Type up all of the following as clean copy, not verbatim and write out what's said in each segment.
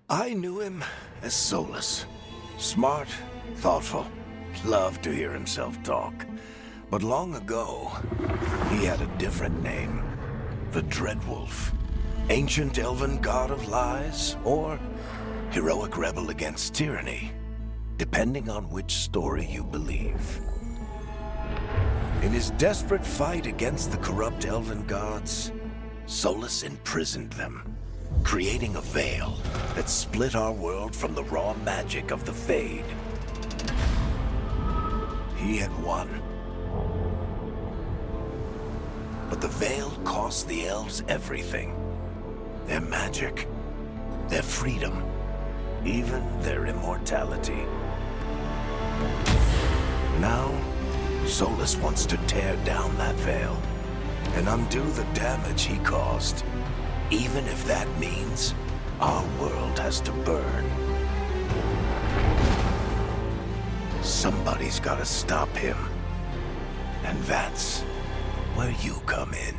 I knew him as Solus. Smart, thoughtful, loved to hear himself talk. But long ago, he had a different name. The Dreadwolf. Ancient elven god of lies, or heroic rebel against tyranny, depending on which story you believe. In his desperate fight against the corrupt elven gods, Solus imprisoned them, creating a veil that split our world from the raw magic of the Fade. He had won. But the veil cost the elves everything. Their magic, their freedom, even their immortality. Now, Solus wants to tear down that veil and undo the damage he caused, even if that means our world has to burn. Somebody's gotta stop him. And that's where you come in.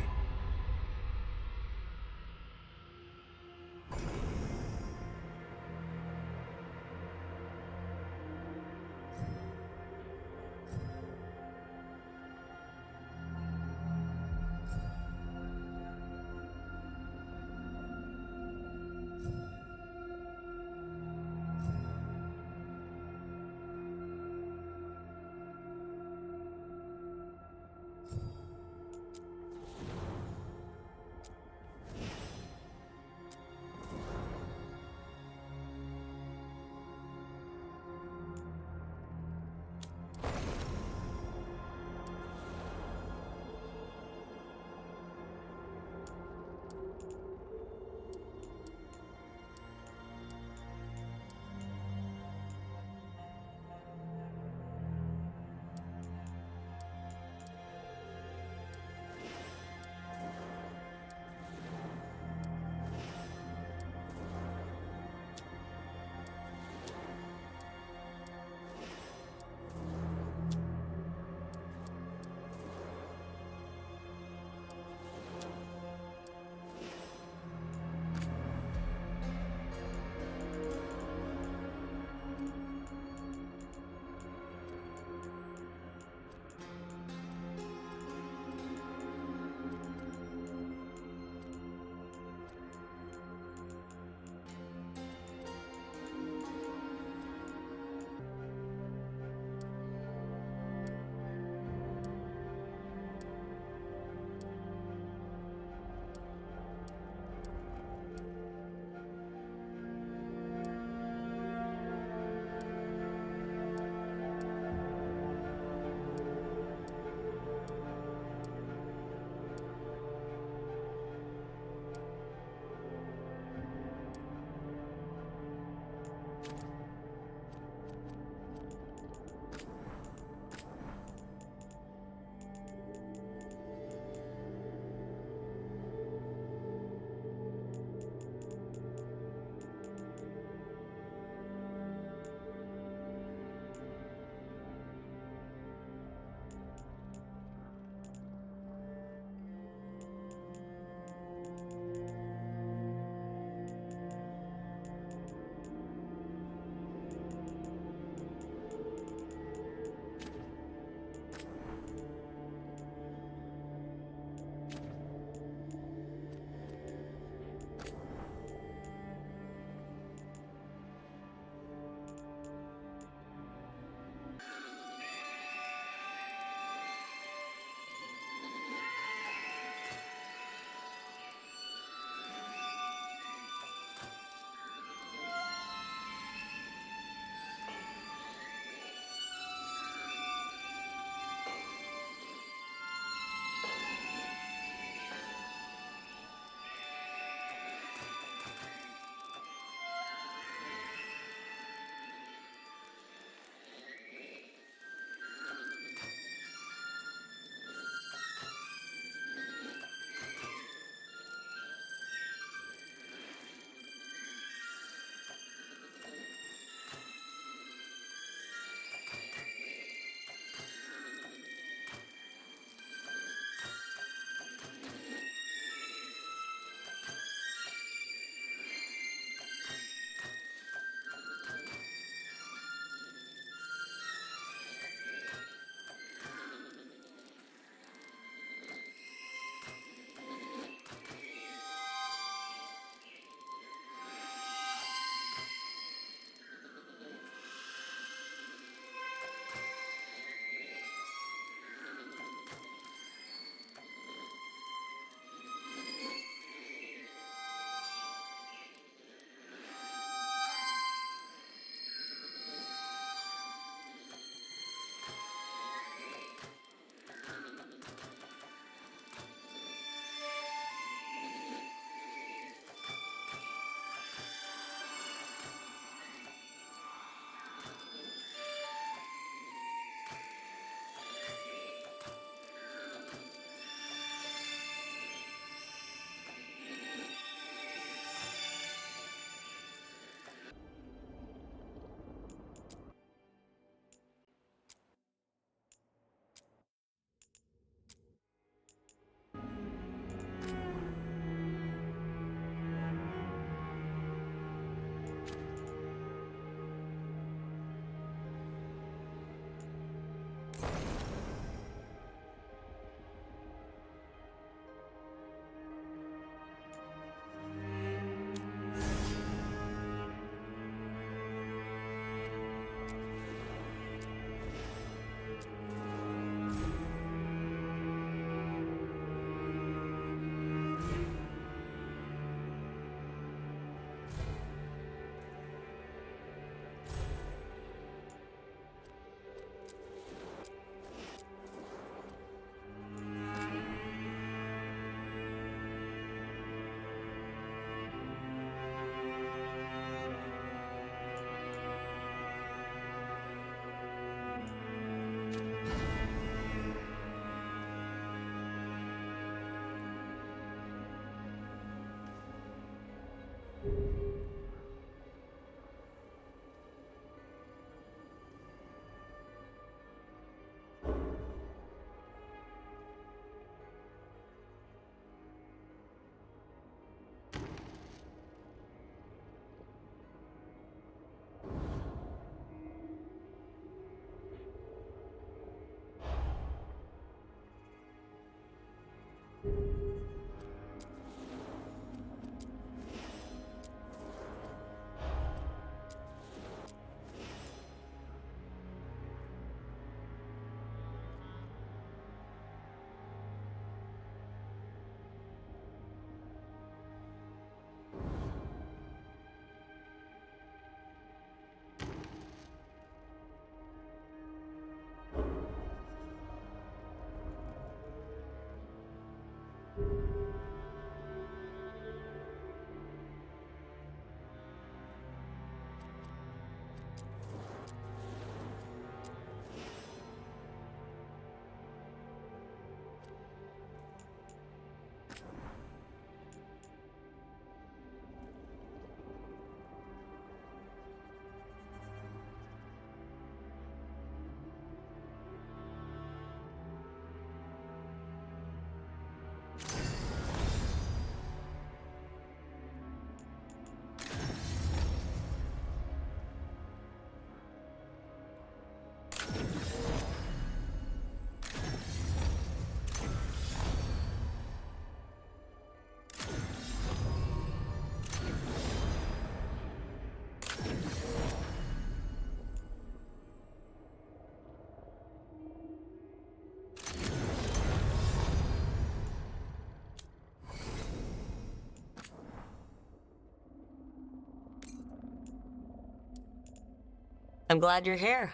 I'm glad you're here.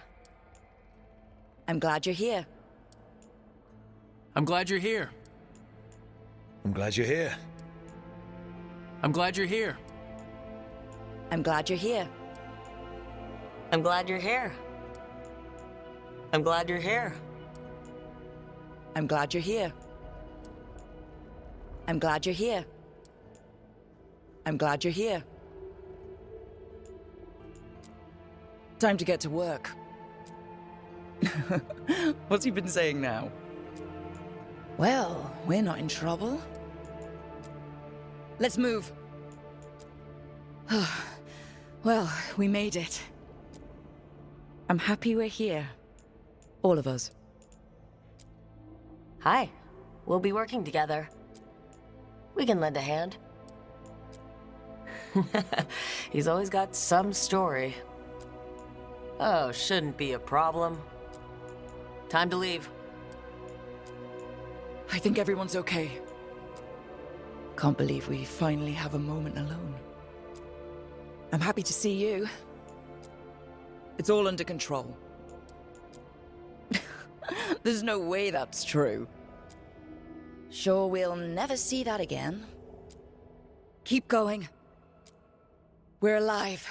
I'm glad you're here. I'm glad you're here. I'm glad you're here. I'm glad you're here. I'm glad you're here. I'm glad you're here. I'm glad you're here. I'm glad you're here. I'm glad you're here. I'm glad you're here. Time to get to work. What's he been saying now? Well, we're not in trouble. Let's move. Well, we made it. I'm happy we're here. All of us. Hi. We'll be working together. We can lend a hand. He's always got some story. Oh, shouldn't be a problem. Time to leave. I think everyone's okay. Can't believe we finally have a moment alone. I'm happy to see you. It's all under control. There's no way that's true. Sure, we'll never see that again. Keep going. We're alive.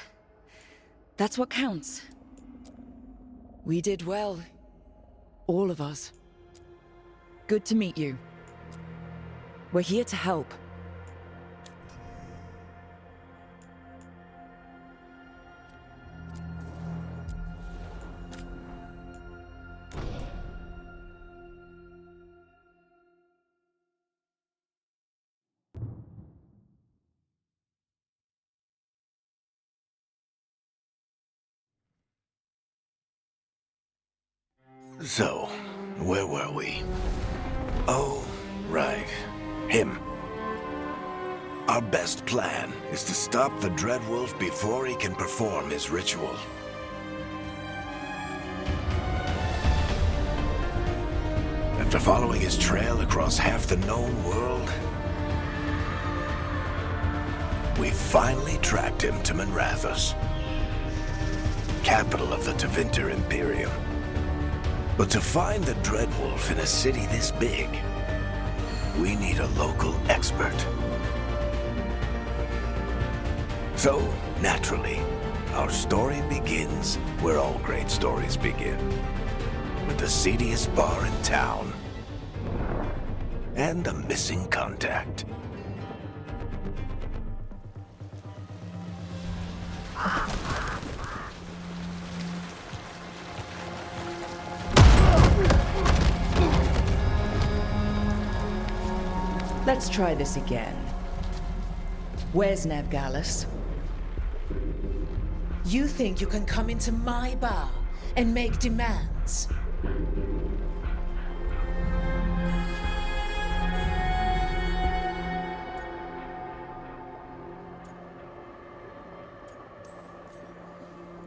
That's what counts. We did well. All of us. Good to meet you. We're here to help. So, where were we? Oh, right. Him. Our best plan is to stop the Dreadwolf before he can perform his ritual. After following his trail across half the known world, we finally tracked him to Minrathous, capital of the Tevinter Imperium. But to find the Dreadwolf in a city this big, we need a local expert. So, naturally, our story begins where all great stories begin. With the seediest bar in town. And a missing contact. Let's try this again. Where's Nevgalis? You think you can come into my bar and make demands?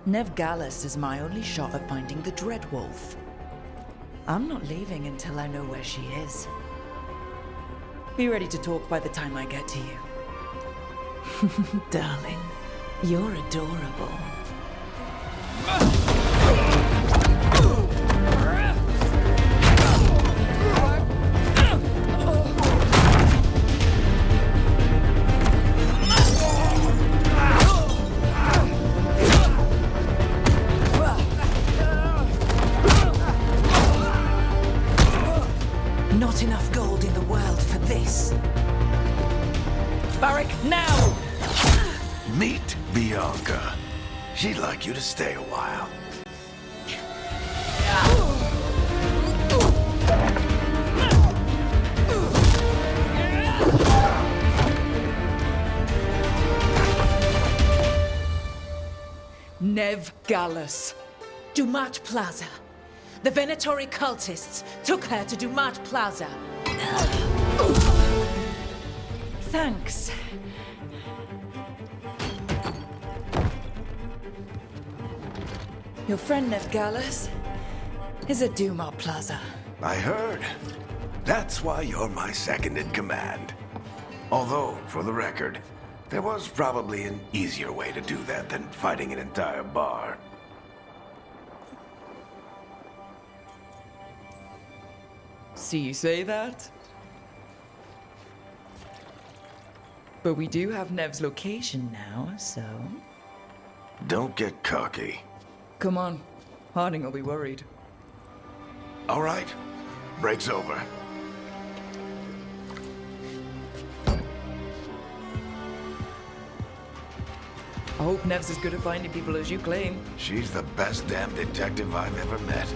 Nevgalis is my only shot at finding the Dreadwolf. I'm not leaving until I know where she is. Be ready to talk by the time I get to you. Darling, you're adorable. Not enough gold in the world for this. Barrack, now! Meet Bianca. She'd like you to stay a while. Nevgalis. Dumat Plaza. The Venatori cultists took her to Dumat Plaza. Thanks. Your friend Nevgalis is at Duma Plaza. I heard. That's why you're my second in command. Although, for the record, there was probably an easier way to do that than fighting an entire bar. see you say that. But we do have Nev's location now, so... Don't get cocky. Come on. Harding will be worried. All right. Break's over. I hope Nev's as good at finding people as you claim. She's the best damn detective I've ever met.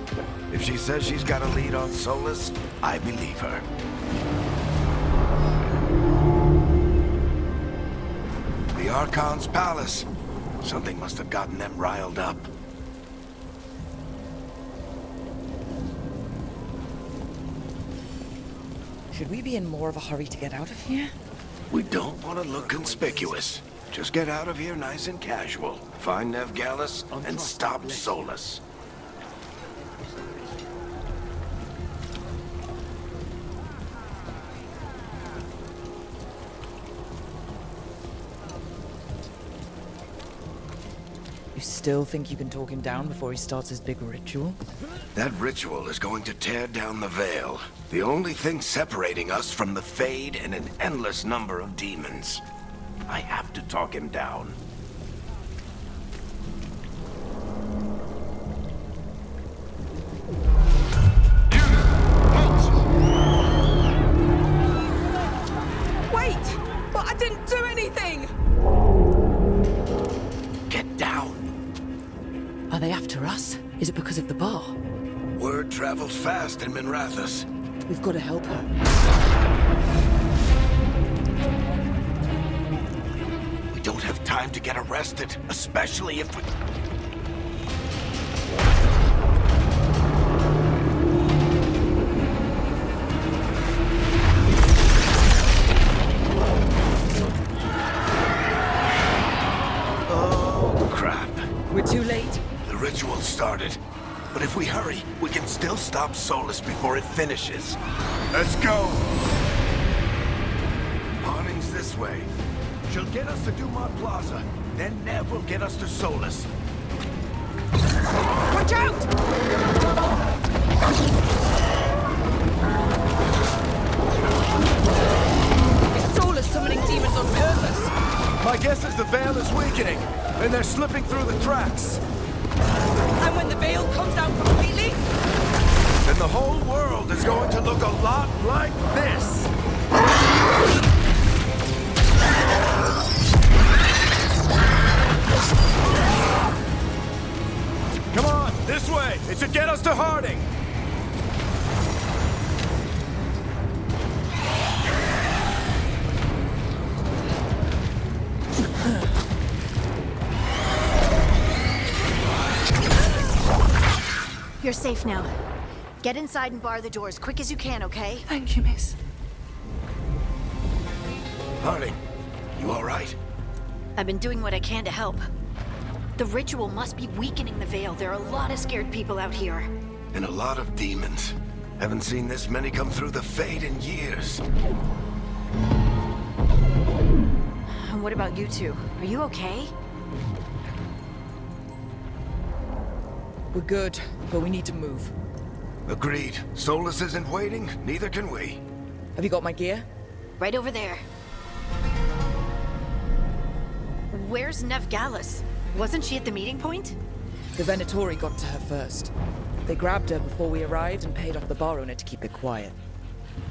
If she says she's got a lead on Solus, I believe her. The Archon's palace. Something must have gotten them riled up. Should we be in more of a hurry to get out of here? We don't want to look conspicuous. Just get out of here nice and casual. Find Nev Gallus and stop Solus. You still think you can talk him down before he starts his big ritual? That ritual is going to tear down the veil. The only thing separating us from the Fade and an endless number of demons. I have to talk him down. Wait! But I didn't do anything! Get down. Are they after us? Is it because of the bar? Word travels fast in Minrathous. We've got to help her. We don't have time to get arrested, especially if we... Oh, crap. We're too late. The ritual started. But if we hurry, we can still stop Solus before it finishes. Let's go! Harding's this way. She'll get us to Dumont Plaza. Then Nev will get us to Solus. Watch out! Is Solus summoning demons on purpose? My guess is the veil is weakening, and they're slipping through the cracks. And when the veil comes down completely? Then the whole world is going to look a lot like this. Come on, this way! It should get us to Harding! You're safe now. Get inside and bar the doors quick as you can, okay? Thank you, miss. Harding, you all right? I've been doing what I can to help. The ritual must be weakening the veil. There are a lot of scared people out here. And a lot of demons. Haven't seen this many come through the Fade in years. And what about you two? Are you okay? We're good, but we need to move. Agreed. Solus isn't waiting, neither can we. Have you got my gear? Right over there. Where's Nev Gallus? Wasn't she at the meeting point? The Venatori got to her first. They grabbed her before we arrived and paid off the bar owner to keep it quiet.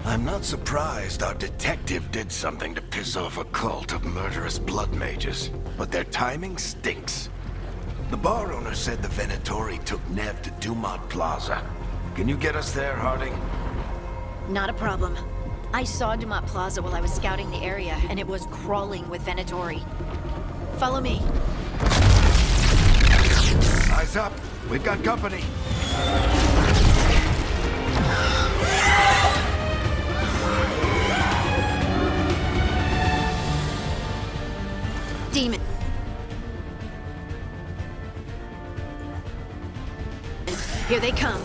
I'm not surprised our detective did something to piss off a cult of murderous blood mages, but their timing stinks. The bar owner said the Venatori took Nev to Dumont Plaza. Can you get us there, Harding? Not a problem. I saw Dumont Plaza while I was scouting the area, and it was crawling with Venatori. Follow me. Eyes up. We've got company. Demon. Here they come.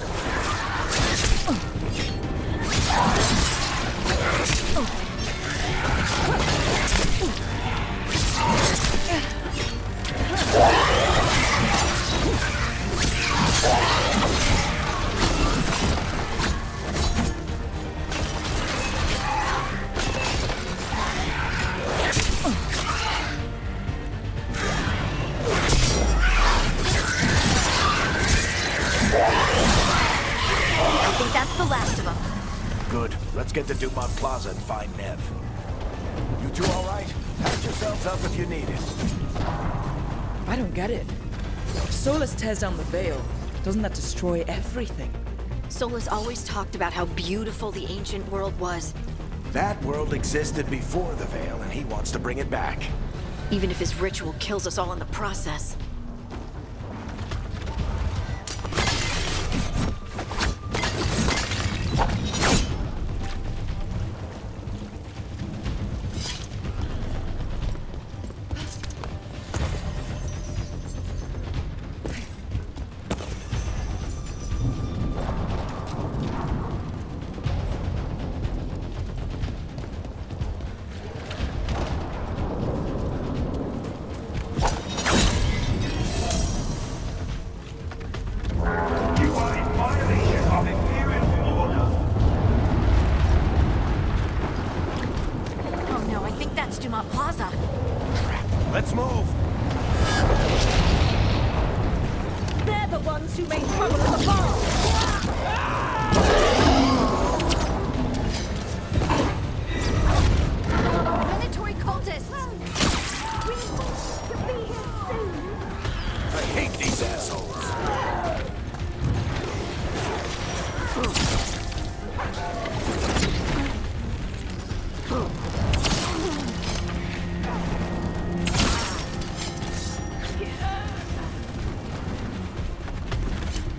Let's get to Dumont Plaza and find Nev. You two all right? Patch yourselves up if you need it. I don't get it. If Solus tears down the Veil, doesn't that destroy everything? Solus always talked about how beautiful the ancient world was, That world existed before the Veil, and he wants to bring it back. even if his ritual kills us all in the process. You are in violation of Imperial order. Oh no, I think that's Dumont Plaza. Let's move! They're the ones who made trouble at the bar! Venatory cultists! I hate these assholes.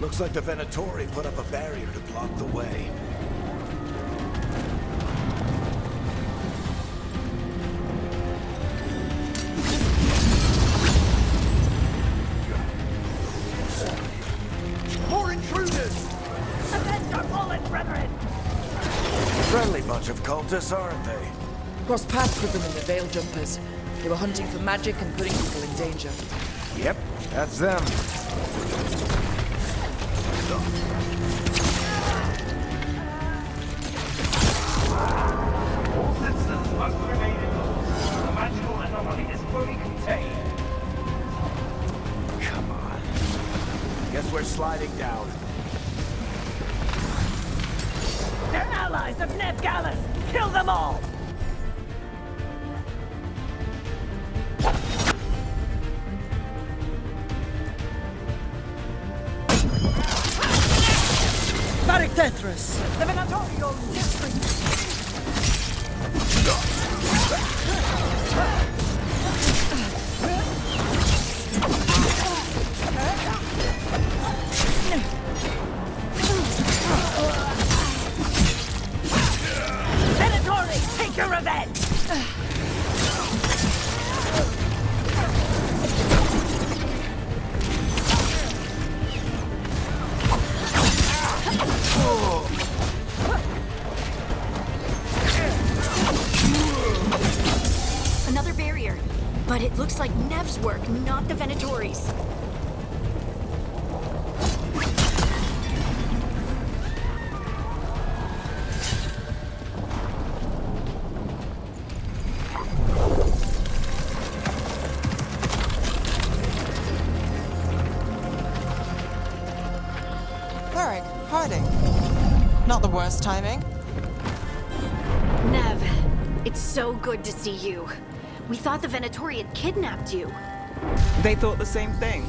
Looks like the Venatori put up a barrier to block the way. More intruders! Avenge our fallen brethren! Friendly bunch of cultists, aren't they? Crossed paths with them in the Veil Jumpers. They were hunting for magic and putting people in danger. Yep, that's them. All citizens must remain indoors. The magical anomaly is fully contained. Come on. Guess we're sliding down. They're allies of Ned Gallus! Kill them all! Varic Tetris! The Venatorial District! Venatori, take your revenge! Another barrier. But it looks like Nev's work, not the Venatori's. Varric, hiding. Not the worst timing. Nev, it's so good to see you. We thought the Venatori had kidnapped you. They thought the same thing.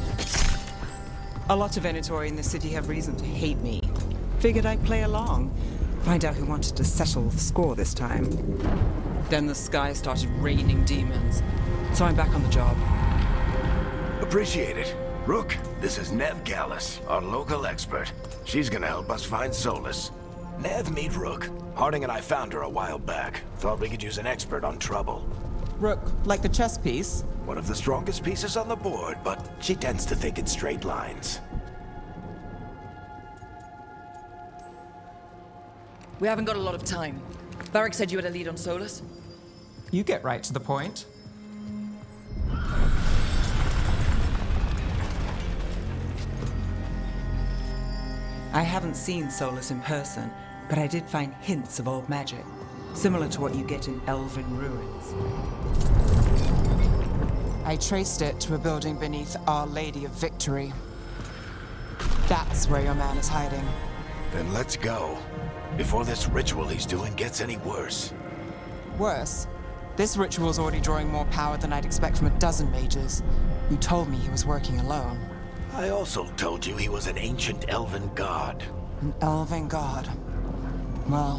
A lot of Venatori in the city have reason to hate me. Figured I'd play along. Find out who wanted to settle the score this time. Then the sky started raining demons. So I'm back on the job. Appreciate it. Rook, this is Nev Gallus, our local expert. She's gonna help us find Solus. Nev, meet Rook. Harding and I found her a while back. Thought we could use an expert on trouble. Rook, like the chess piece? One of the strongest pieces on the board, but she tends to think in straight lines. We haven't got a lot of time. Varic said you had a lead on Solus. You get right to the point. I haven't seen Solus in person, but I did find hints of old magic, similar to what you get in elven ruins. I traced it to a building beneath Our Lady of Victory. That's where your man is hiding. Then let's go. Before this ritual he's doing gets any worse. Worse, this ritual's already drawing more power than I'd expect from a dozen mages. You told me he was working alone. I also told you he was an ancient elven god. An elven god. Well,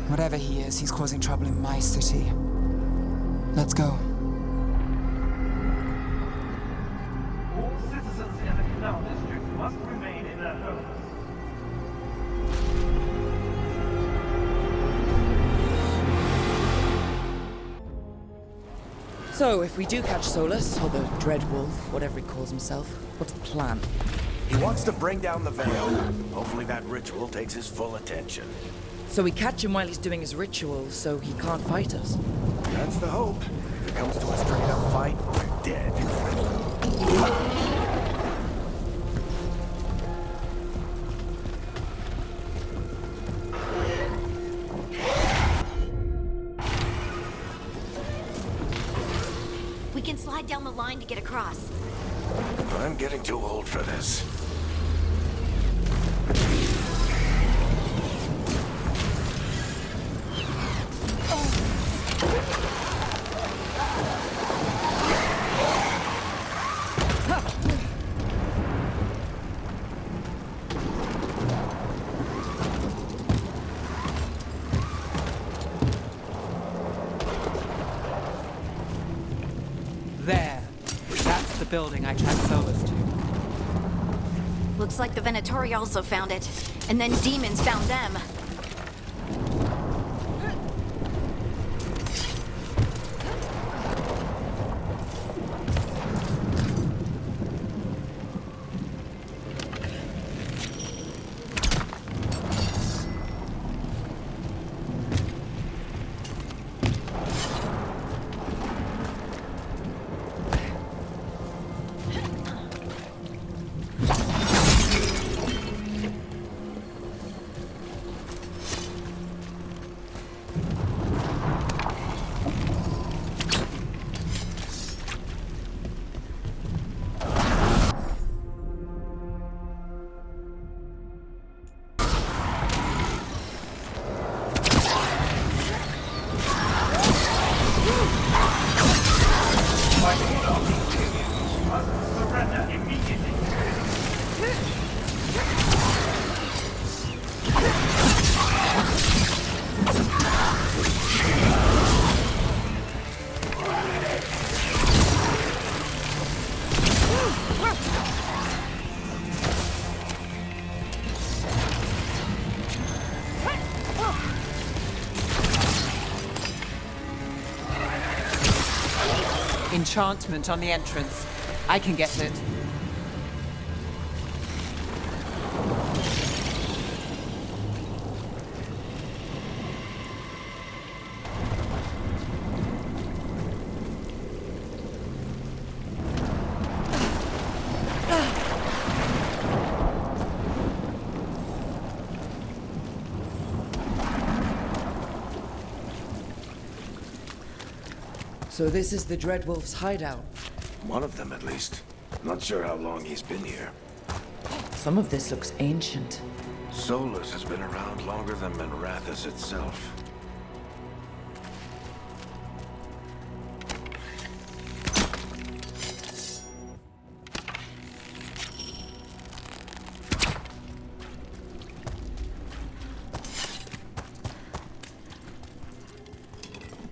whatever he is, he's causing trouble in my city. Let's go. All citizens in the canal district must remain in their homes. So, if we do catch Solus, or the Dreadwolf, whatever he calls himself, what's the plan? He wants to bring down the veil. Hopefully that ritual takes his full attention. So we catch him while he's doing his ritual, so he can't fight us. That's the hope. If it comes to a straight-up fight, we're dead. We can slide down the line to get across. I'm getting too old for this. There. That's the building I tracked Solus to. Looks like the Venatori also found it. And then demons found them. Surrender immediately. Enchantment on the entrance. I can get it. So this is the Dreadwolf's hideout. One of them, at least. Not sure how long he's been here. Some of this looks ancient. Solus has been around longer than Manrathus itself.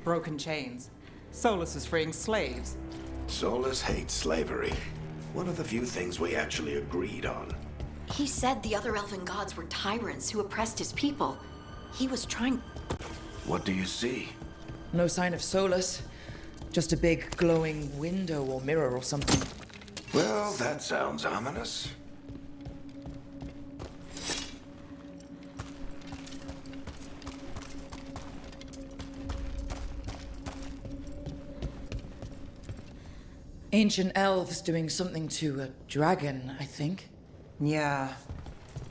Broken chains. Solus is freeing slaves. Solus hates slavery. One of the few things we actually agreed on. He said the other elven gods were tyrants who oppressed his people. He was trying... What do you see? No sign of Solus. Just a big glowing window or mirror or something. Well, that sounds ominous. Ancient elves doing something to a dragon, I think. Yeah.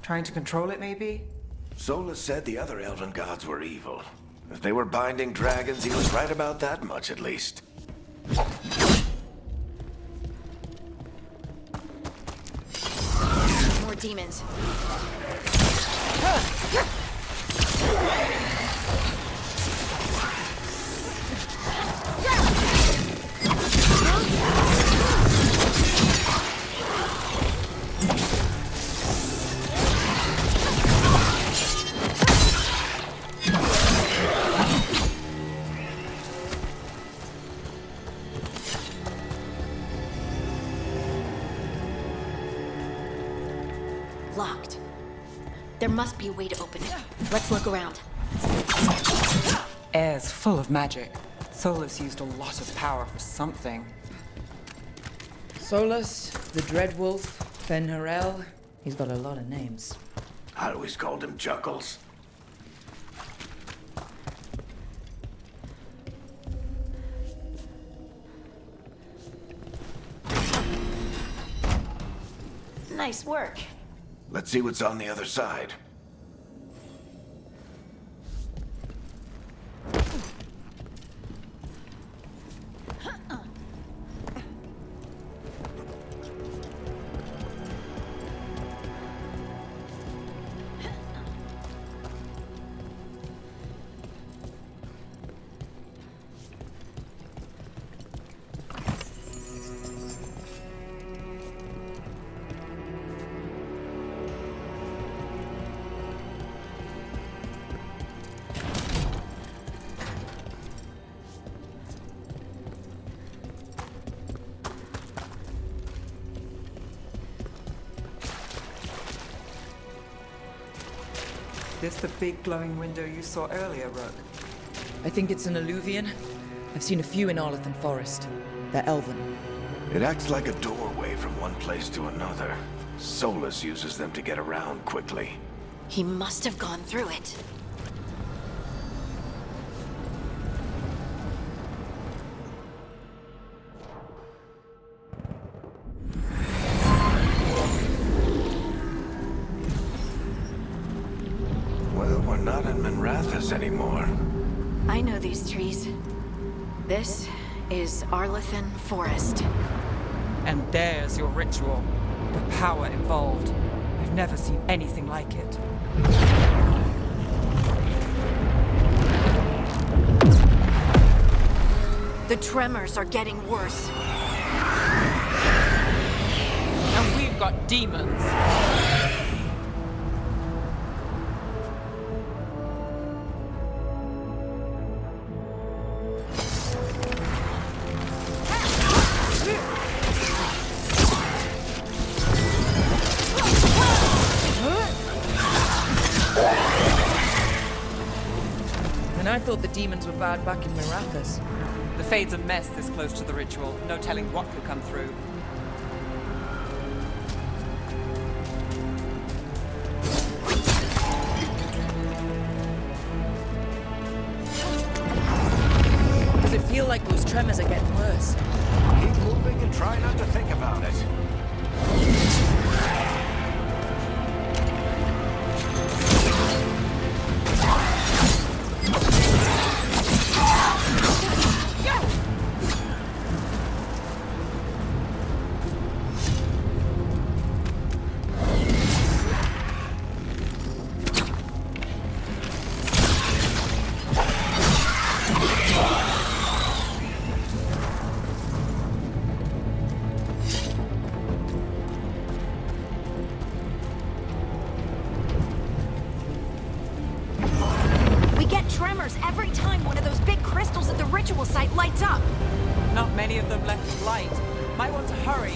Trying to control it, maybe? Solus said the other elven gods were evil. If they were binding dragons, he was right about that much, at least. More demons. Locked. There must be a way to open it. Let's look around. Air's full of magic. Solus used a lot of power for something. Solus, the Dreadwolf, Fen'Harel. He's got a lot of names. I always called him Chuckles. Nice work. Let's see what's on the other side. This the big glowing window you saw earlier, Rook? I think it's an alluvian. I've seen a few in Arlethan Forest. They're elven. It acts like a doorway from one place to another. Solus uses them to get around quickly. He must have gone through it. Well, we're not in Minrathous anymore. I know these trees. This is Arlethan Forest. And there's your ritual. The power involved. I've never seen anything like it. The tremors are getting worse. And we've got demons. And I thought the demons were bad back in Minrathous. The Fade's a mess this close to the ritual. No telling what could come through. Does it feel like those tremors are getting worse? Keep moving and try not to think about it. Tremors every time one of those big crystals at the ritual site lights up. Not many of them left with light. Might want to hurry.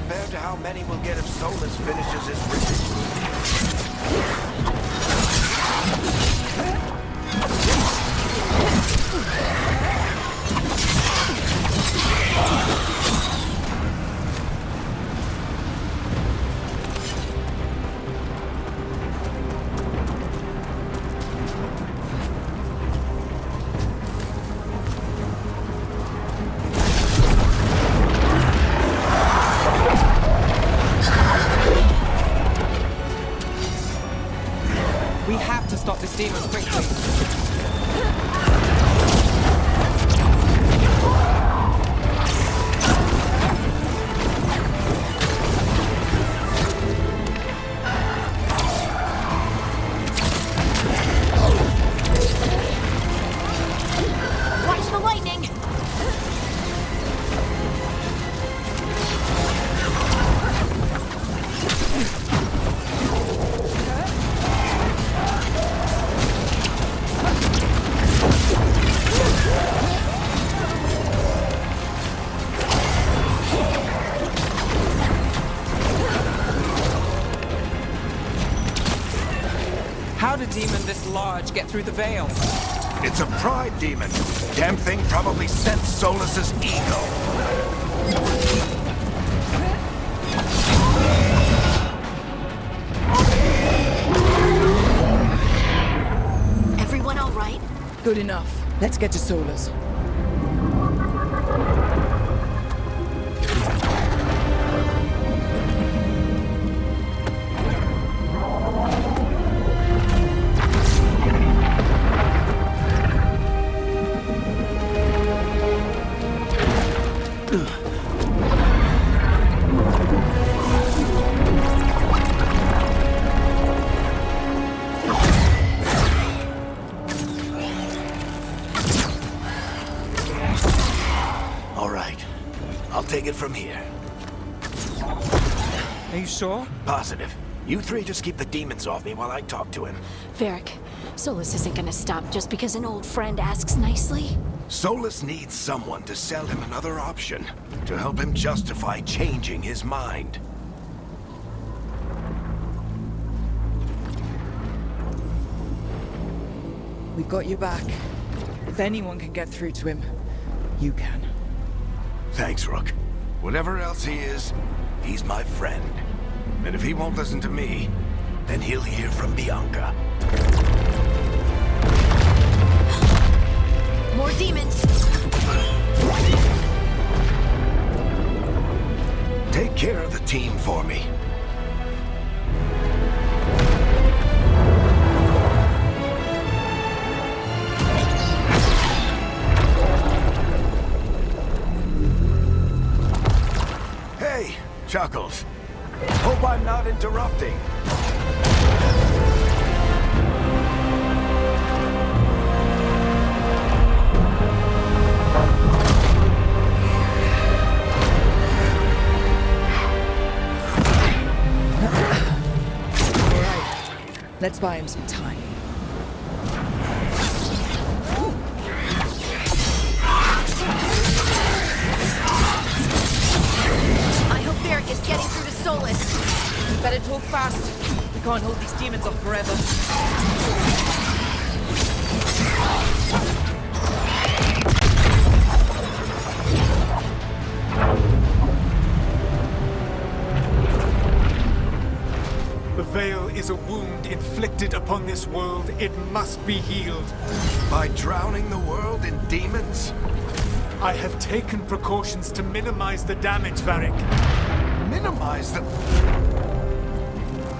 compared to how many we'll get if Solus finishes his ritual. We have to stop this demon quickly. Watch the lightning! How did a demon this large get through the veil? It's a pride demon. Damn thing probably sensed Solus's ego. Everyone all right? Good enough. Let's get to Solus. All right. I'll take it from here. Are you sure? Positive. You three just keep the demons off me while I talk to him. Varric, Solus isn't gonna stop just because an old friend asks nicely. Solus needs someone to sell him another option, to help him justify changing his mind. We've got your back. If anyone can get through to him, you can. Thanks, Rook. Whatever else he is, he's my friend. And if he won't listen to me, then he'll hear from Bianca. More demons! Take care of the team for me. Hey, Chuckles. Hope I'm not interrupting. Let's buy him some time. I hope Varric is getting through to Solus. You better talk fast. We can't hold these demons off forever. The veil is a wound inflicted upon this world. It must be healed. By drowning the world in demons? I have taken precautions to minimize the damage, Varric. Minimize the...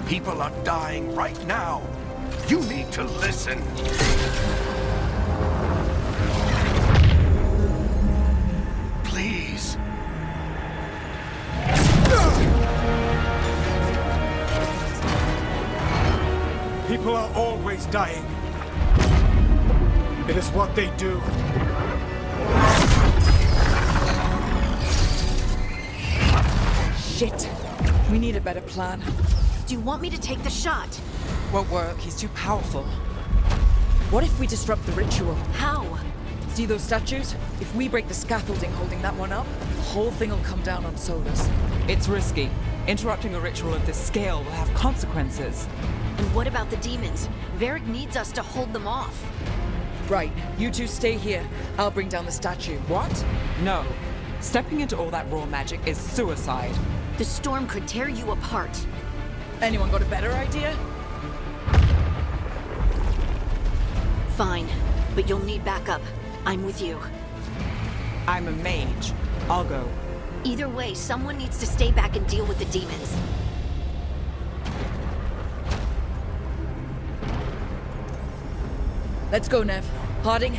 People are dying right now. You need to listen. Please. People are always dying. It is what they do. Shit. We need a better plan. Do you want me to take the shot? Won't work. He's too powerful. What if we disrupt the ritual? How? See those statues? If we break the scaffolding holding that one up, the whole thing will come down on Solus. It's risky. Interrupting a ritual of this scale will have consequences. And what about the demons? Varric needs us to hold them off. Right, you two stay here. I'll bring down the statue. What? No. Stepping into all that raw magic is suicide. The storm could tear you apart. Anyone got a better idea? Fine, but you'll need backup. I'm with you. I'm a mage. I'll go. Either way, someone needs to stay back and deal with the demons. Let's go, Nev. Harding,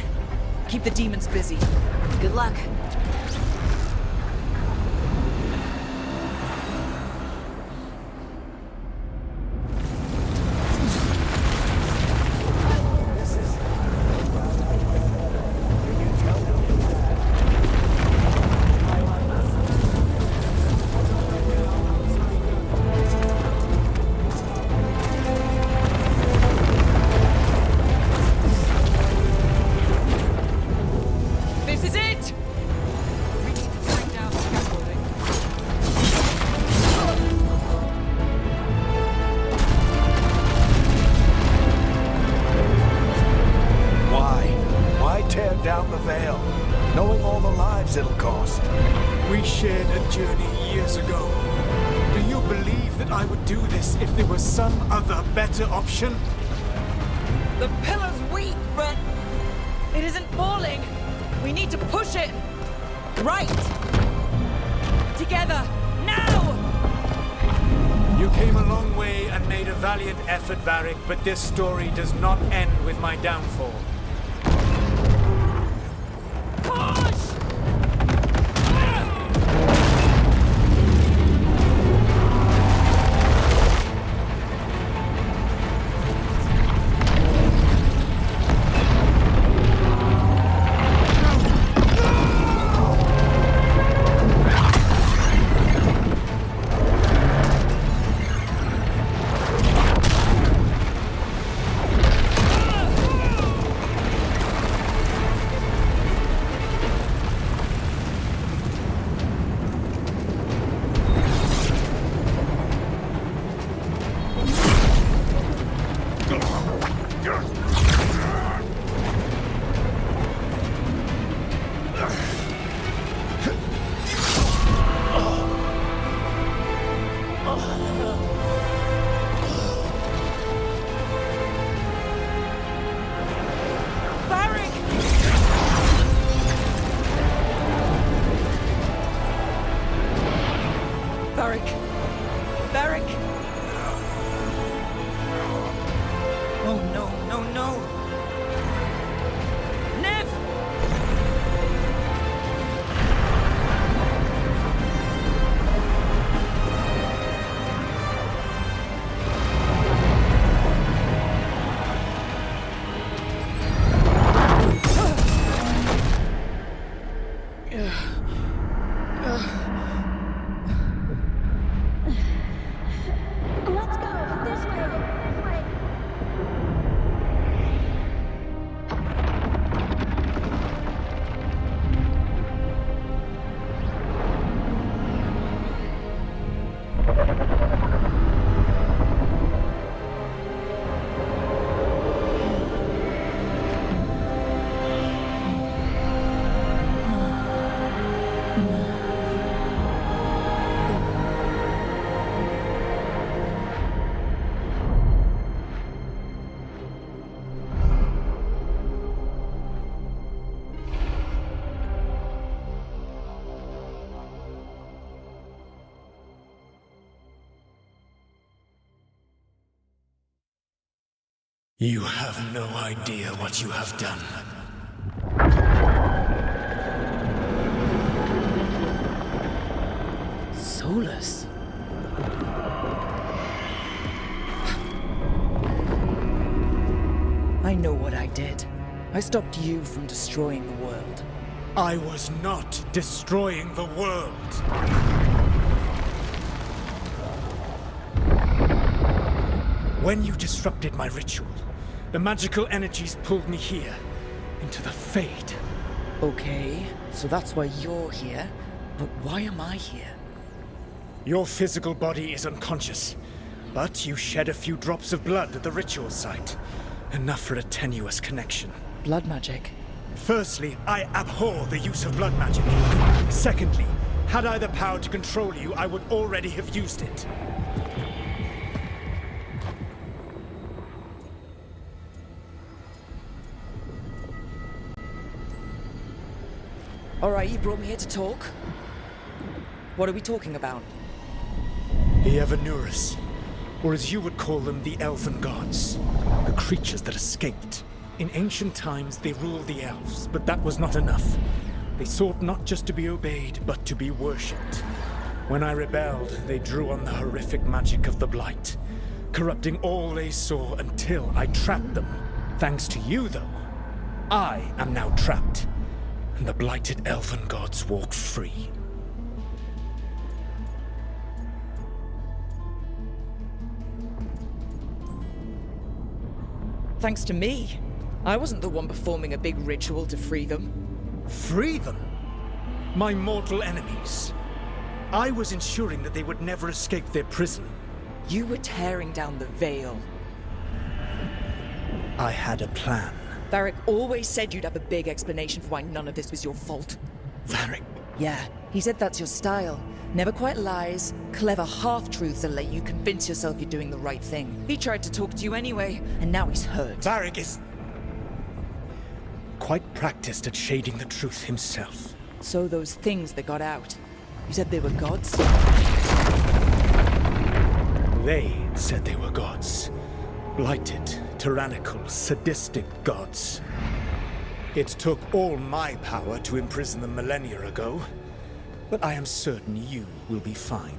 keep the demons busy. Good luck. This is it! We need to break down the scaffolding. Why tear down the Veil, knowing all the lives it'll cost? We shared a journey years ago. Do you believe that I would do this if there was some other better option? The pillar's weak, but it isn't falling. We need to push it. Right. Together. Now! You came a long way and made a valiant effort, Varric, but this story does not end with my downfall. Push! Varric! Varric! Oh no, no, no! Nev! Let's go! This way! This way! You have no idea what you have done. Solus? I know what I did. I stopped you from destroying the world. I was not destroying the world. When you disrupted my ritual, the magical energies pulled me here, into the Fade. Okay, so that's why you're here. But why am I here? Your physical body is unconscious, but you shed a few drops of blood at the ritual site. Enough for a tenuous connection. Blood magic? Firstly, I abhor the use of blood magic. Secondly, had I the power to control you, I would already have used it. Alright, you brought me here to talk. What are we talking about? The Evanurus, or as you would call them, the Elven Gods. The creatures that escaped. In ancient times, they ruled the elves, but that was not enough. They sought not just to be obeyed, but to be worshipped. When I rebelled, they drew on the horrific magic of the Blight, corrupting all they saw until I trapped them. Thanks to you, though, I am now trapped, and the blighted Elven Gods walk free. Thanks to me. I wasn't the one performing a big ritual to free them. Free them? My mortal enemies. I was ensuring that they would never escape their prison. You were tearing down the veil. I had a plan. Varric always said you'd have a big explanation for why none of this was your fault. Varric? Yeah, he said that's your style. Never quite lies, clever half-truths that let you convince yourself you're doing the right thing. He tried to talk to you anyway, and now he's hurt. Varric is quite practiced at shading the truth himself. So those things that got out, you said they were gods? They said they were gods. Blighted, tyrannical, sadistic gods. It took all my power to imprison them millennia ago, but I am certain you will be fine.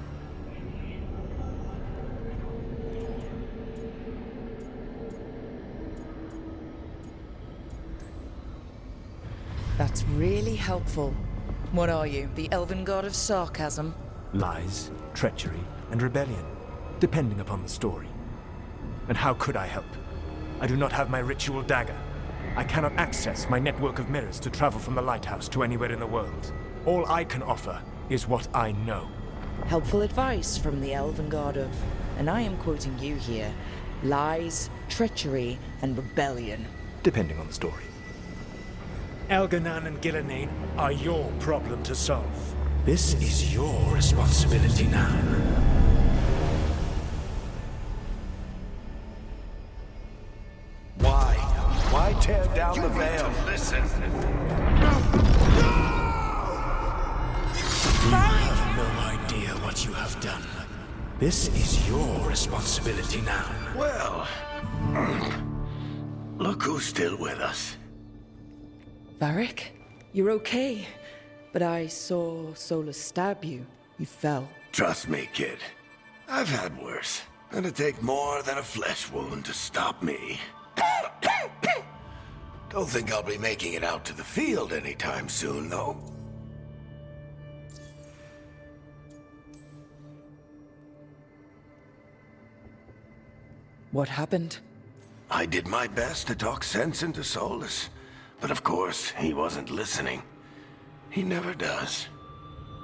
That's really helpful. What are you, the elven god of sarcasm? Lies, treachery, and rebellion, depending upon the story. And how could I help? I do not have my ritual dagger. I cannot access my network of mirrors to travel from the lighthouse to anywhere in the world. All I can offer is what I know. Helpful advice from the elven god of, and I am quoting you here, lies, treachery, and rebellion. Depending on the story. Elganan and Gillenane are your problem to solve. This is your responsibility now. Why tear down the veil? Listen. You have no idea what you have done. This is your responsibility now. Well, look who's still with us. Varric, you're okay. But I saw Solus stab you. You fell. Trust me, kid. I've had worse. It'd take more than a flesh wound to stop me. Don't think I'll be making it out to the field anytime soon, though. What happened? I did my best to talk sense into Solus, but of course, he wasn't listening. He never does.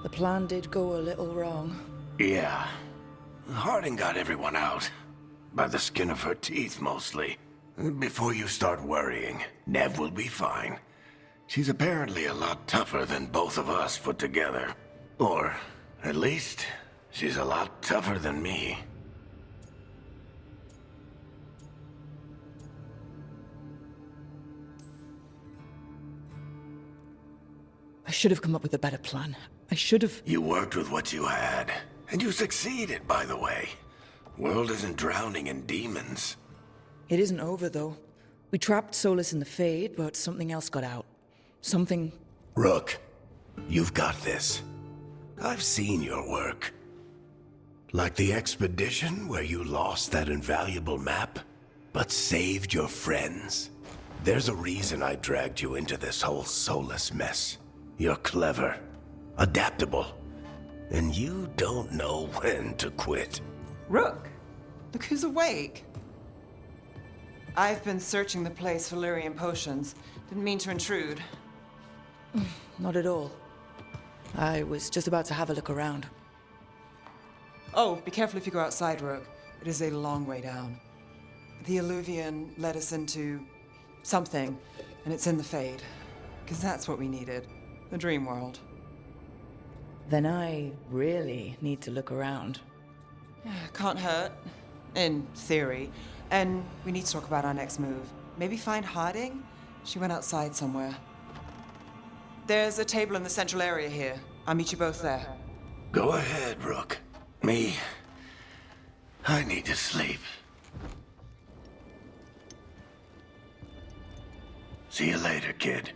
The plan did go a little wrong. Yeah. Harding got everyone out. By the skin of her teeth, mostly. Before you start worrying, Nev will be fine. She's apparently a lot tougher than both of us put together. Or, at least, she's a lot tougher than me. I should have come up with a better plan. I should have... You worked with what you had. And you succeeded, by the way. World isn't drowning in demons. It isn't over, though. We trapped Solus in the Fade, but something else got out. Something... Rook, you've got this. I've seen your work. Like the expedition where you lost that invaluable map, but saved your friends. There's a reason I dragged you into this whole Solus mess. You're clever, adaptable, and you don't know when to quit. Rook, look who's awake. I've been searching the place for Lyrian potions. Didn't mean to intrude. Not at all. I was just about to have a look around. Oh, be careful if you go outside, Rook. It is a long way down. The Illuvian led us into something, and it's in the Fade. Because that's what we needed. The dream world. Then I really need to look around. Can't hurt. In theory. And we need to talk about our next move. Maybe find Harding? She went outside somewhere. There's a table in the central area here. I'll meet you both there. Go ahead, Rook. Me, I need to sleep. See you later, kid.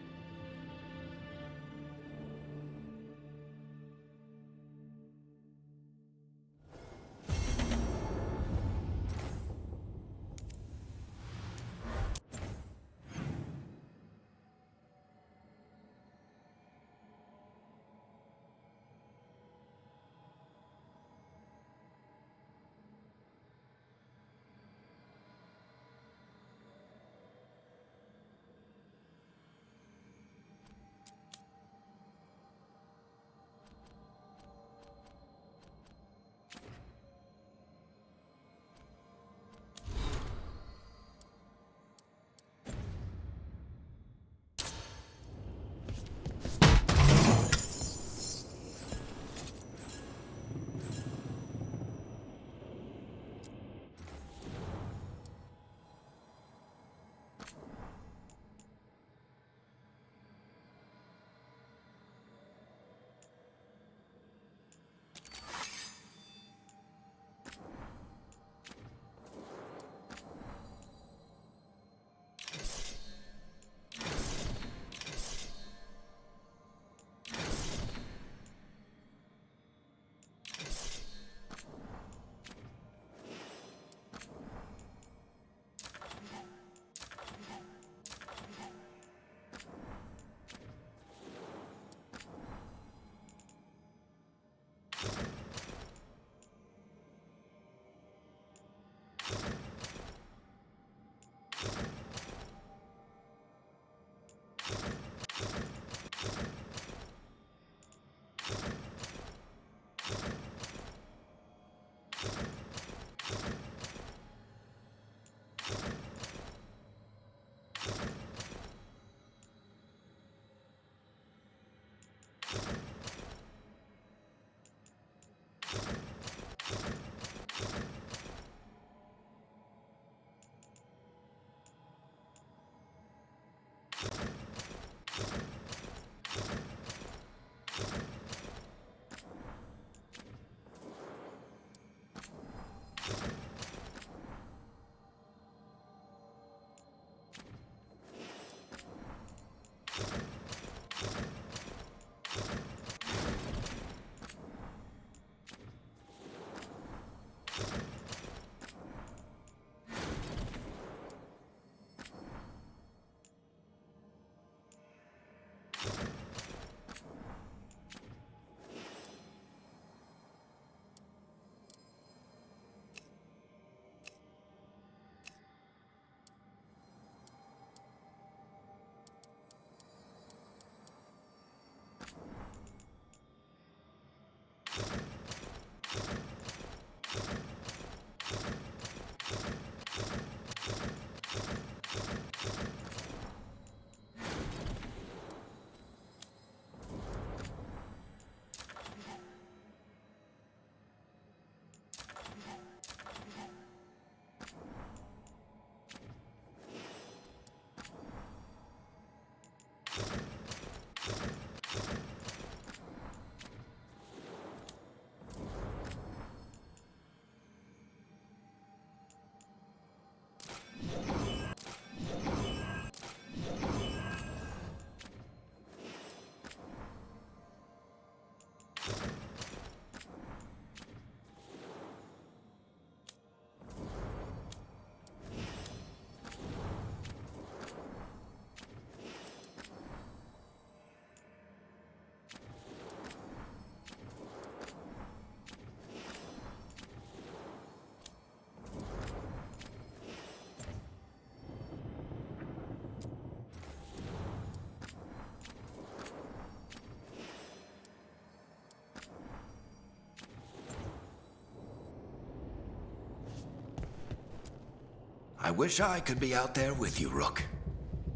wish I could be out there with you, Rook.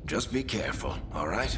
Just be careful, all right?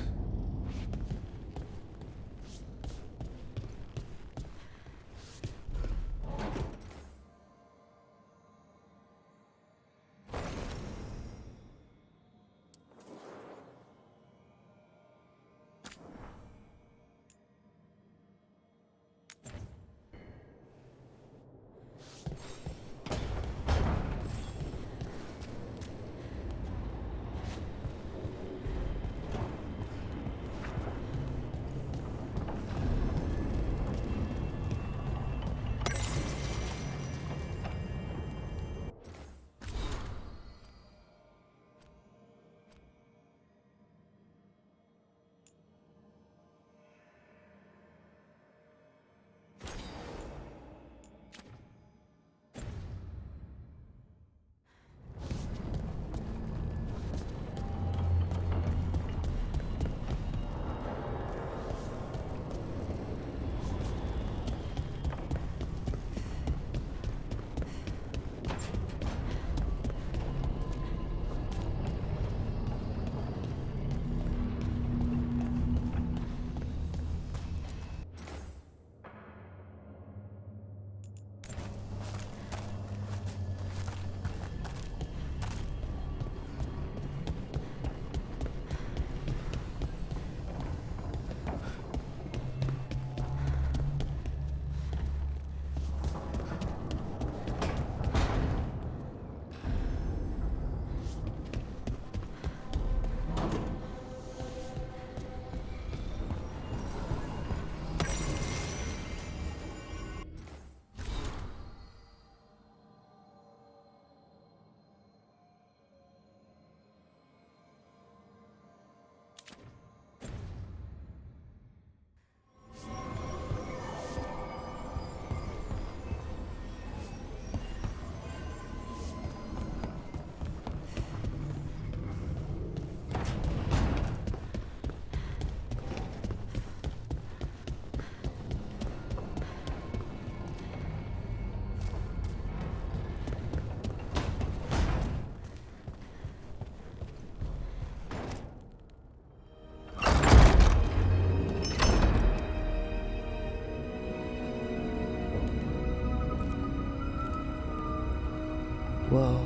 Whoa.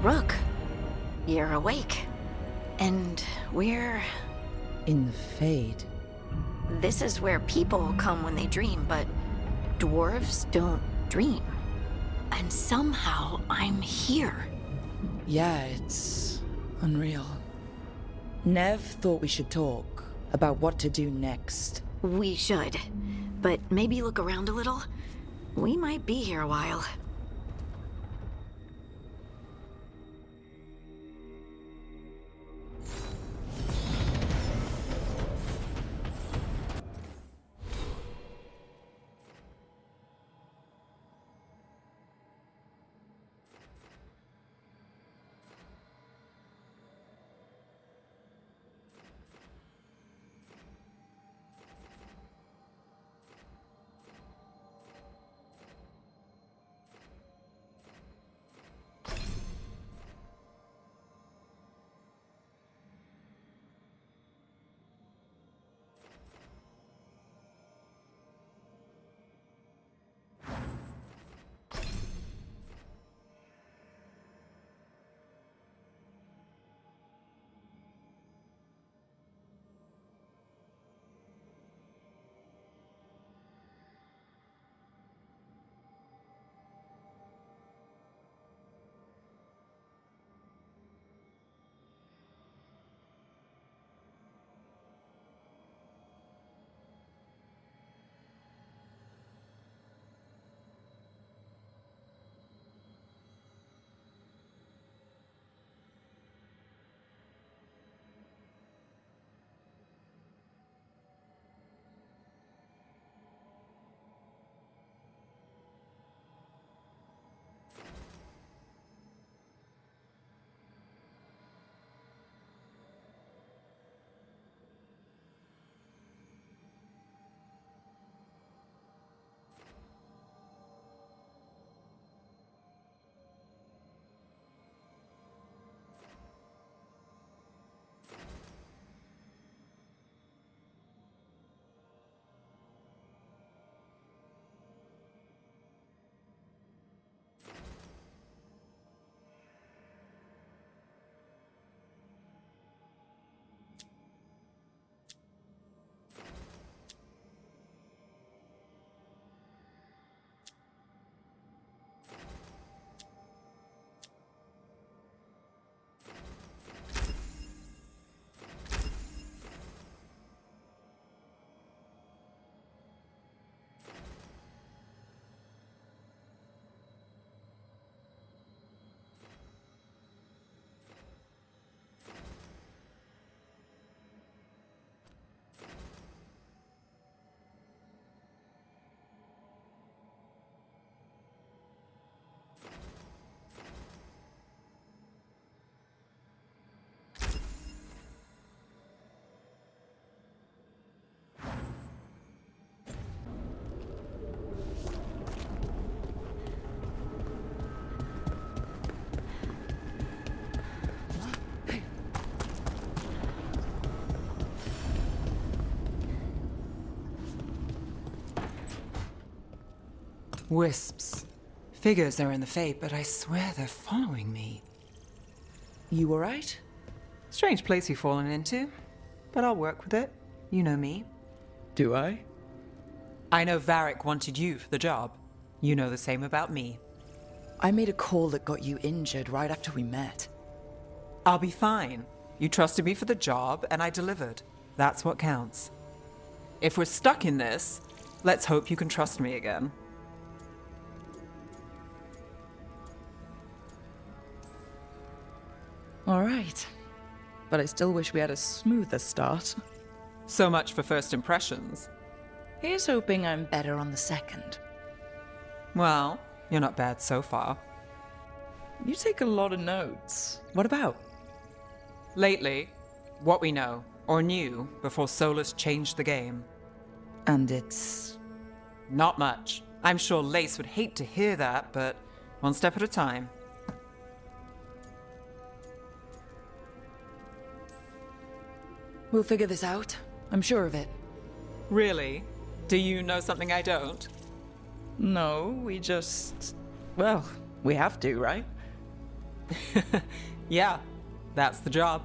Rook, you're awake. And we're... In the Fade. This is where people come when they dream, but dwarves don't dream. And somehow I'm here. Yeah, it's unreal. Nev thought we should talk about what to do next. We should. But maybe look around a little. We might be here a while. Wisps. Figures are in the Fate, but I swear they're following me. You alright? Strange place you've fallen into, but I'll work with it. You know me. Do I? I know Varric wanted you for the job. You know the same about me. I made a call that got you injured right after we met. I'll be fine. You trusted me for the job, and I delivered. That's what counts. If we're stuck in this, let's hope you can trust me again. Alright. But I still wish we had a smoother start. So much for first impressions. Here's hoping I'm better on the second. Well, you're not bad so far. You take a lot of notes. What about? Lately, what we know, or knew, before Solus changed the game. And it's... Not much. I'm sure Lace would hate to hear that, but one step at a time. We'll figure this out. I'm sure of it. Really? Do you know something I don't? No, we just... Well, we have to, right? Yeah, that's the job.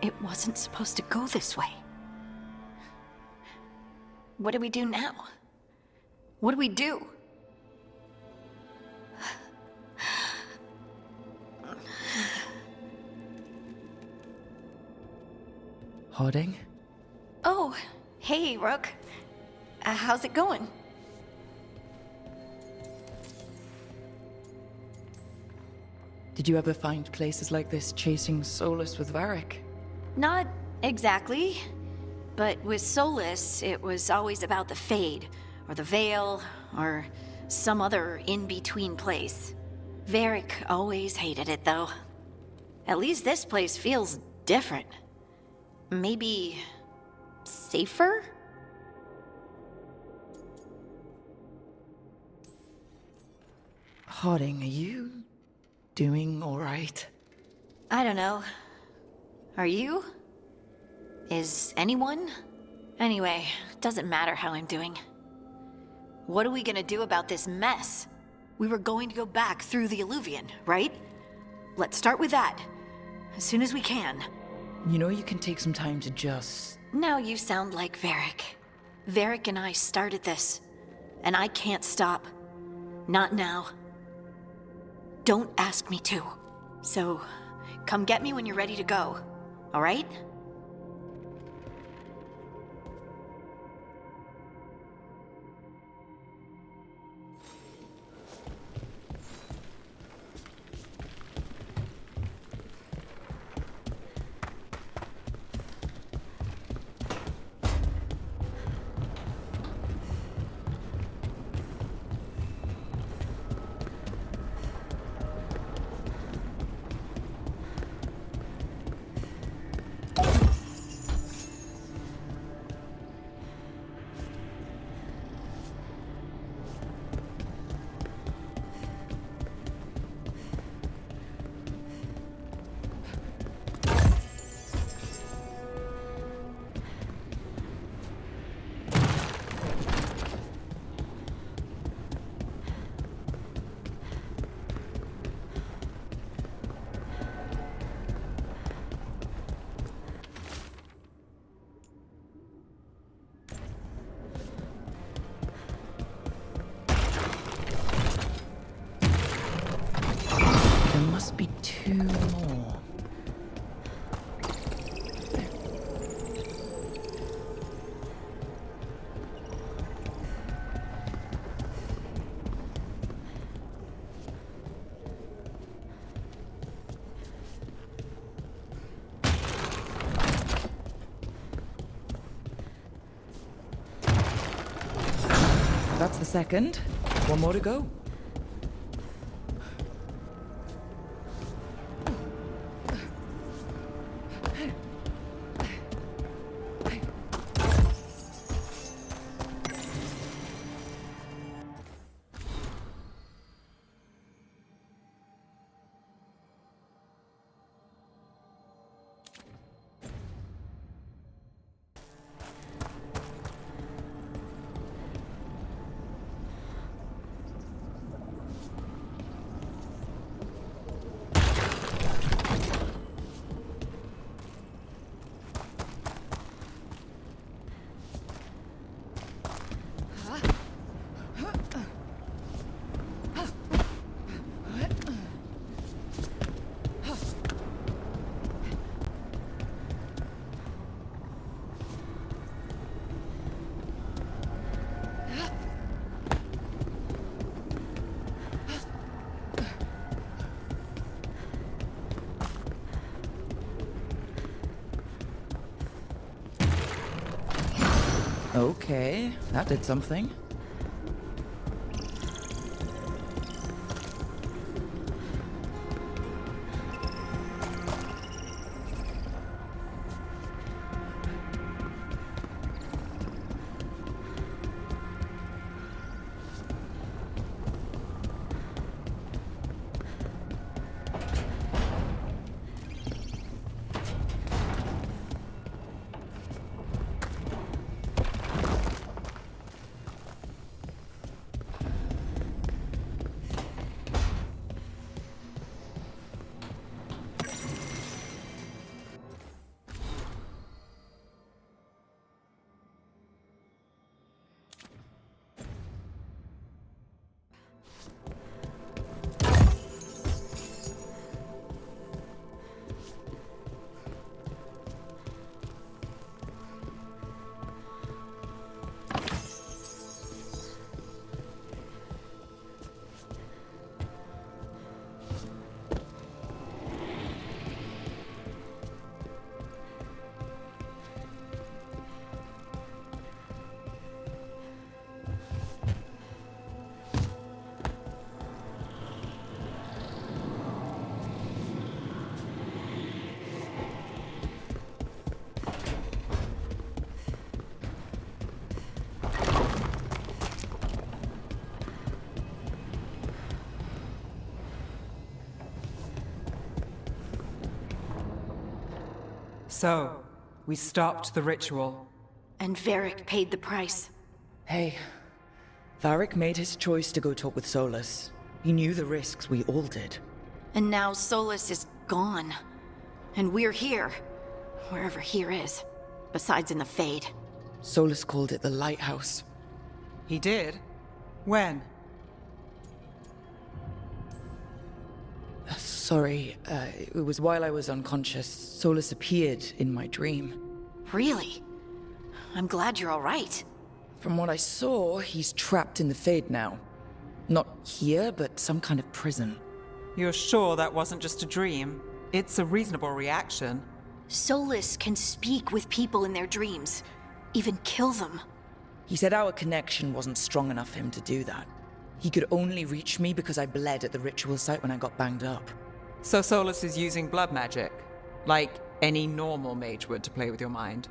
It wasn't supposed to go this way. What do we do now? What do we do? Harding? Oh, hey, Rook. How's it going? Did you ever find places like this chasing Solus with Varric? Not exactly. But with Solus, it was always about the Fade, or the Veil, or some other in-between place. Varric always hated it, though. At least this place feels different. Maybe safer? Harding, are you doing all right? I don't know. Are you? Is anyone? Anyway, doesn't matter how I'm doing. What are we gonna do about this mess? We were going to go back through the Illuvian, right? Let's start with that. As soon as we can. You know you can take some time to just... Now you sound like Varric. Varric and I started this. And I can't stop. Not now. Don't ask me to. So, come get me when you're ready to go. All right? Must be two more. That's the second. One more to go. Okay, that did something. So, we stopped the ritual. And Varric paid the price. Hey, Varric made his choice to go talk with Solus. He knew the risks, we all did. And now Solus is gone. And we're here. Wherever here is. Besides in the Fade. Solus called it the Lighthouse. He did? When? Sorry, it was while I was unconscious. Solus appeared in my dream. Really? I'm glad you're alright. From what I saw, he's trapped in the Fade now. Not here, but some kind of prison. You're sure that wasn't just a dream? It's a reasonable reaction. Solus can speak with people in their dreams. Even kill them. He said our connection wasn't strong enough for him to do that. He could only reach me because I bled at the ritual site when I got banged up. So Solus is using blood magic? Like any normal mage would to play with your mind?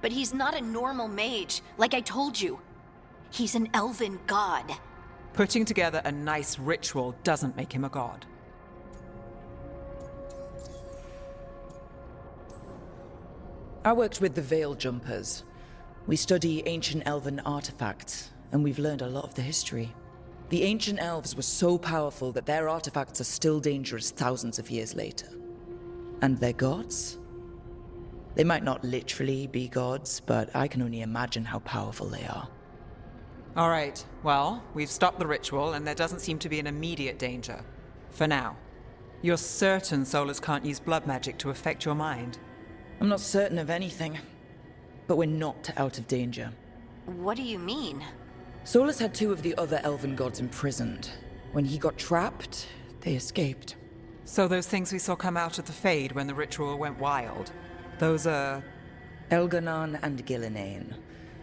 But he's not a normal mage, like I told you. He's an elven god. Putting together a nice ritual doesn't make him a god. I worked with the Veil Jumpers. We study ancient elven artifacts, and we've learned a lot of the history. The ancient elves were so powerful that their artifacts are still dangerous thousands of years later. And their gods? They might not literally be gods, but I can only imagine how powerful they are. All right, well, we've stopped the ritual, and there doesn't seem to be an immediate danger. For now. You're certain Solus can't use blood magic to affect your mind? I'm not certain of anything, but we're not out of danger. What do you mean? Solus had two of the other elven gods imprisoned. When he got trapped, they escaped. So those things we saw come out of the Fade when the ritual went wild, those are... Elganon and Gillinane,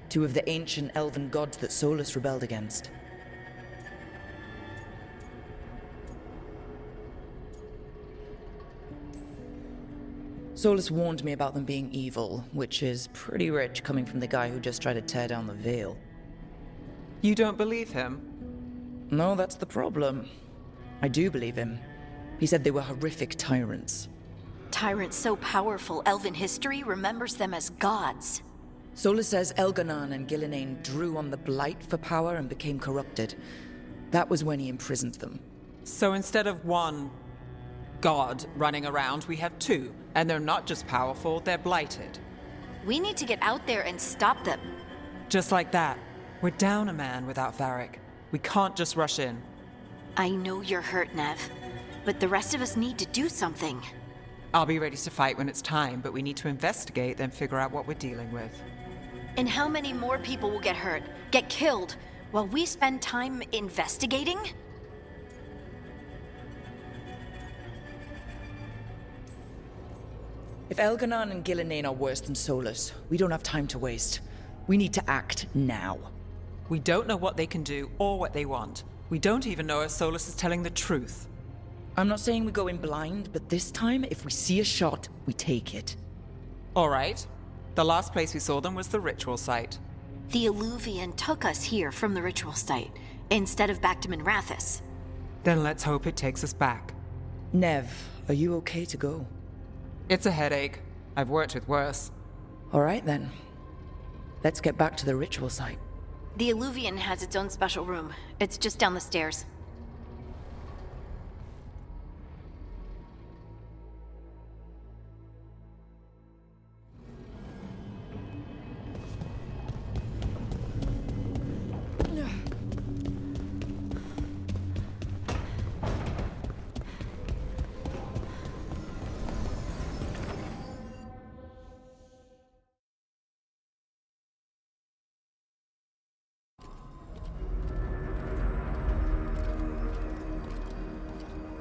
two of the ancient elven gods that Solus rebelled against. Solus warned me about them being evil, which is pretty rich coming from the guy who just tried to tear down the Veil. You don't believe him? No, that's the problem. I do believe him. He said they were horrific tyrants. Tyrants so powerful, elven history remembers them as gods. Solus says Elganon and Gillinane drew on the Blight for power and became corrupted. That was when he imprisoned them. So instead of one god running around, we have two. And they're not just powerful, they're blighted. We need to get out there and stop them. Just like that. We're down a man without Varric. We can't just rush in. I know you're hurt, Nev. But the rest of us need to do something. I'll be ready to fight when it's time, but we need to investigate, then figure out what we're dealing with. And how many more people will get hurt, get killed, while we spend time investigating? If Elganon and Gillinane are worse than Solus, we don't have time to waste. We need to act now. We don't know what they can do or what they want. We don't even know if Solus is telling the truth. I'm not saying we go in blind, but this time, if we see a shot, we take it. All right. The last place we saw them was the ritual site. The Illuvian took us here from the ritual site, instead of back to Minrathous. Then let's hope it takes us back. Nev, are you okay to go? It's a headache. I've worked with worse. All right, then. Let's get back to the ritual site. The Illuvian has its own special room. It's just down the stairs.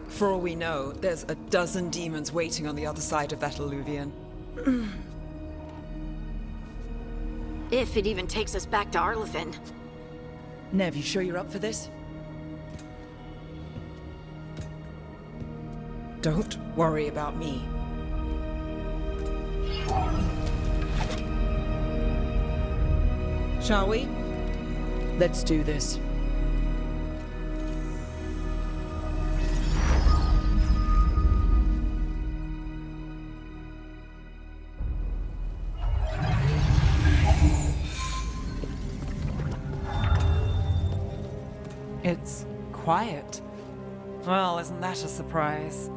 For all we know, there's a dozen demons waiting on the other side of that Illuvian. If it even takes us back to Arlefin. Nev, you sure you're up for this? Don't worry about me. Shall we? Let's do this. It's quiet. Well, isn't that a surprise?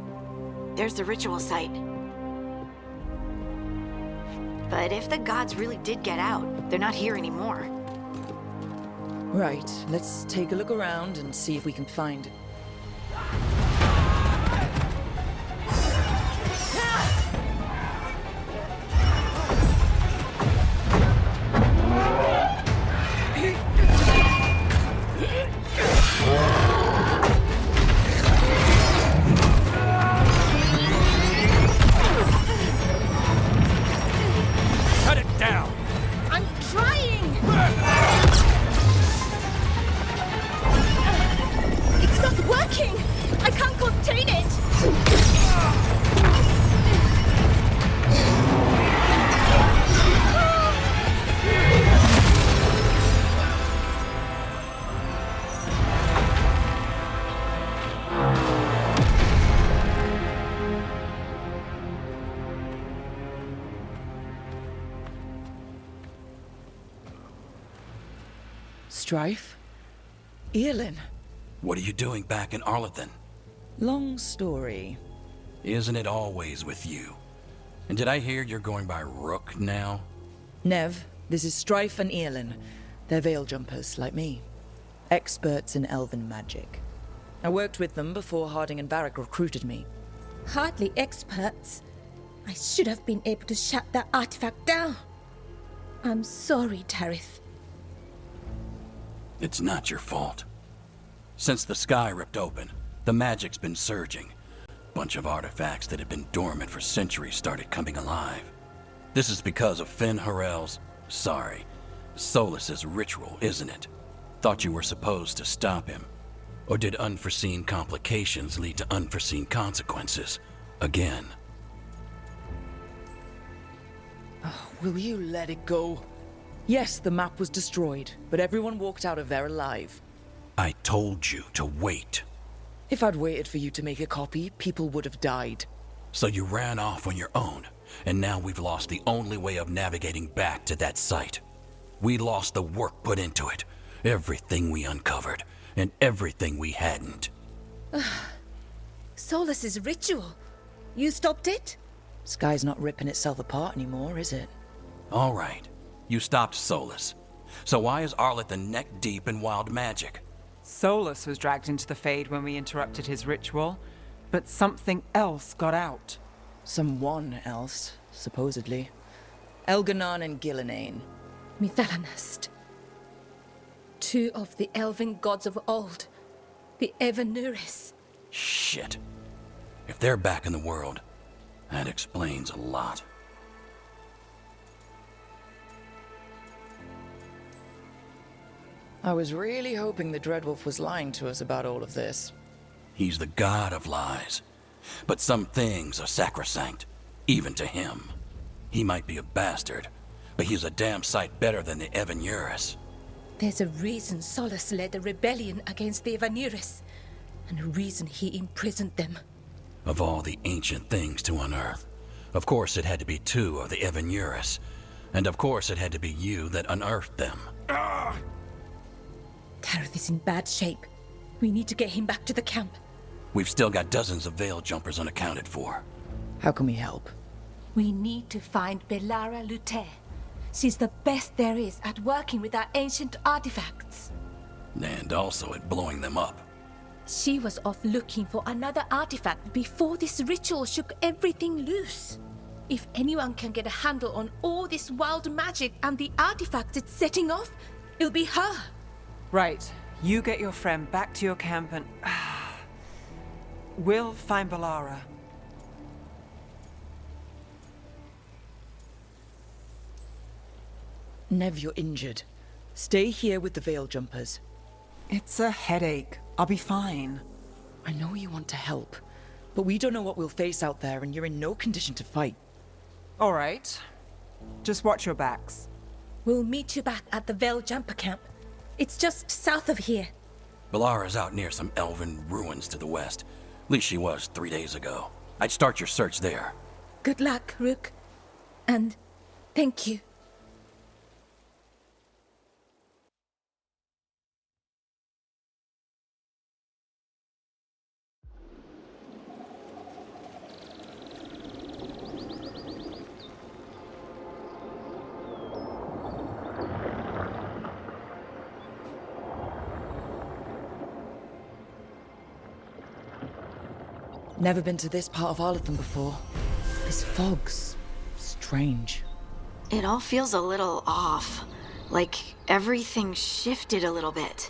There's the ritual site. But if the gods really did get out, they're not here anymore. Right, let's take a look around and see if we can find it. Cut it down! I'm trying! It's not working! I can't contain it! Strife? Earlin? What are you doing back in Arlethan? Long story. Isn't it always with you? And did I hear you're going by Rook now? Nev, this is Strife and Earlin. They're veil jumpers, like me. Experts in elven magic. I worked with them before Harding and Varric recruited me. Hardly experts. I should have been able to shut that artifact down. I'm sorry, Tarith. It's not your fault. Since the sky ripped open, the magic's been surging. Bunch of artifacts that had been dormant for centuries started coming alive. This is because of Finn Harel's, Solus's ritual, isn't it? Thought you were supposed to stop him. Or did unforeseen complications lead to unforeseen consequences? Again. Will you let it go? Yes, the map was destroyed, but everyone walked out of there alive. I told you to wait. If I'd waited for you to make a copy, people would have died. So you ran off on your own, and now we've lost the only way of navigating back to that site. We lost the work put into it, everything we uncovered, and everything we hadn't. Solus's ritual. You stopped it? Sky's not ripping itself apart anymore, is it? All right, you stopped Solus. So why is Arlethan neck deep in wild magic? Solus was dragged into the Fade when we interrupted his ritual, but something else got out. Someone else, supposedly. Elganon and Gillinane. Mithalanast. Two of the elven gods of old. The Evanuris. Shit. If they're back in the world, that explains a lot. I was really hoping the Dreadwolf was lying to us about all of this. He's the god of lies. But some things are sacrosanct, even to him. He might be a bastard, but he's a damn sight better than the Evanuris. There's a reason Solus led a rebellion against the Evanuris, and a reason he imprisoned them. Of all the ancient things to unearth, of course it had to be two of the Evanuris, and of course it had to be you that unearthed them. Tarith is in bad shape. We need to get him back to the camp. We've still got dozens of veil jumpers unaccounted for. How can we help? We need to find Belara Luthe. She's the best there is at working with our ancient artifacts. And also at blowing them up. She was off looking for another artifact before this ritual shook everything loose. If anyone can get a handle on all this wild magic and the artifacts it's setting off, it'll be her. Right, you get your friend back to your camp and... we'll find Belara. Nev, you're injured. Stay here with the veil jumpers. It's a headache. I'll be fine. I know you want to help, but we don't know what we'll face out there, and you're in no condition to fight. All right. Just watch your backs. We'll meet you back at the Veil Jumper camp. It's just south of here. Belara's out near some elven ruins to the west. At least she was 3 days ago. I'd start your search there. Good luck, Rook. And thank you. Never been to this part of Arlington before. This fog's strange. It all feels a little off. Like everything shifted a little bit.